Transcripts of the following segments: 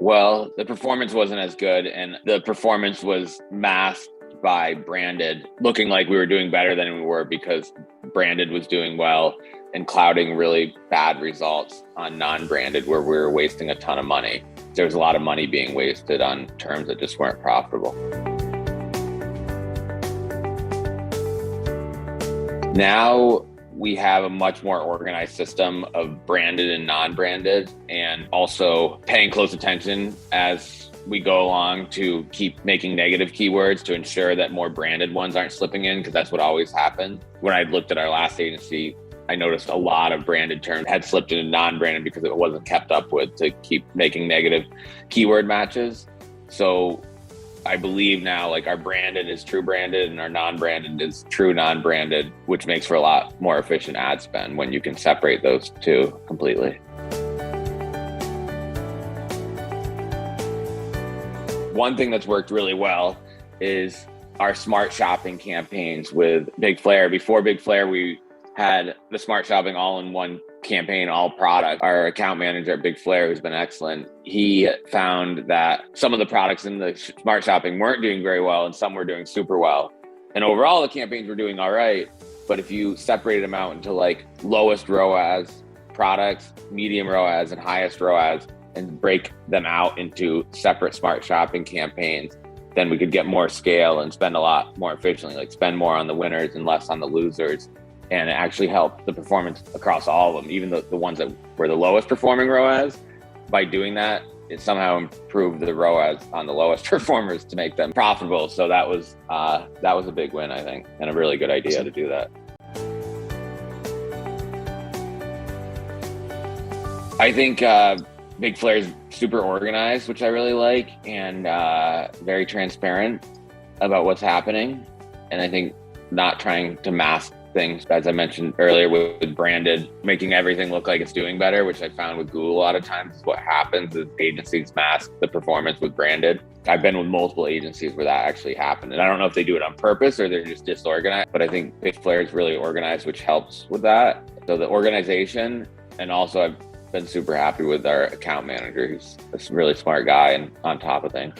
Well, the performance wasn't as good, and the performance was masked by branded, looking like we were doing better than we were because branded was doing well and clouding really bad results on non-branded where we were wasting a ton of money. There was a lot of money being wasted on terms that just weren't profitable. Now we have a much more organized system of branded and non-branded, and also paying close attention as we go along to keep making negative keywords to ensure that more branded ones aren't slipping in, because that's what always happened. When I looked at our last agency, I noticed a lot of branded terms had slipped into non-branded because it wasn't kept up with to keep making negative keyword matches. So I believe now like our branded is true branded and our non-branded is true non-branded, which makes for a lot more efficient ad spend when you can separate those two completely. One thing that's worked really well is our smart shopping campaigns with Big Flare. Before Big Flare, we had the smart shopping all in one campaign, all product. Our account manager at Big Flare, who's been excellent, he found that some of the products in the smart shopping weren't doing very well and some were doing super well. And overall, the campaigns were doing all right. But if you separated them out into like lowest ROAS products, medium ROAS, and highest ROAS, and break them out into separate smart shopping campaigns, then we could get more scale and spend a lot more efficiently, like spend more on the winners and less on the losers. And it actually helped the performance across all of them, even the ones that were the lowest performing ROAS. By doing that, it somehow improved the ROAS on the lowest performers to make them profitable. So that was a big win, I think, and a really good idea to do that. I think Big Flare is super organized, which I really like, and very transparent about what's happening. And I think not trying to mask things, as I mentioned earlier, with branded, making everything look like it's doing better, which I found with Google a lot of times is what happens is agencies mask the performance with branded. I've been with multiple agencies where that actually happened. And I don't know if they do it on purpose or they're just disorganized, but I think Big Flare is really organized, which helps with that. So the organization, and also I've been super happy with our account manager, who's a really smart guy and on top of things.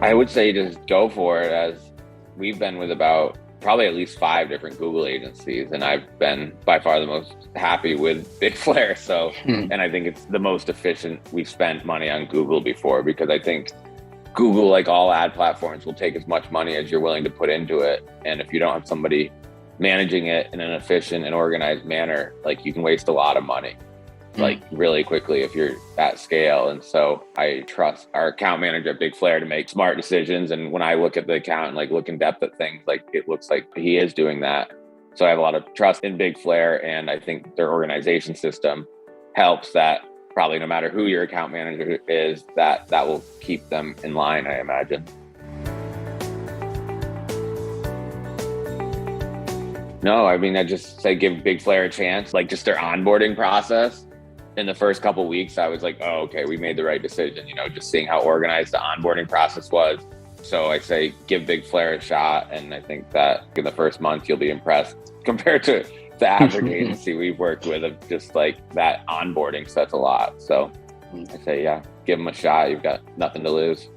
I would say just go for it, as we've been with about probably at least 5 different Google agencies, and I've been by far the most happy with Big Flare. So, and I think it's the most efficient we've spent money on Google before, because I think Google, like all ad platforms, will take as much money as you're willing to put into it. And if you don't have somebody managing it in an efficient and organized manner, like you can waste a lot of money. Like really quickly if you're at scale. And so I trust our account manager at Big Flare to make smart decisions. And when I look at the account and like look in depth at things, like it looks like he is doing that. So I have a lot of trust in Big Flare, and I think their organization system helps that probably no matter who your account manager is, that will keep them in line, I imagine. No, I mean, I just say give Big Flare a chance, like just their onboarding process. In the first couple of weeks, I was like, oh, okay, we made the right decision, just seeing how organized the onboarding process was. So I say, give Big Flare a shot. And I think that in the first month, you'll be impressed compared to the average agency we've worked with, of just like that onboarding. So that's a lot. So I say, yeah, give them a shot. You've got nothing to lose.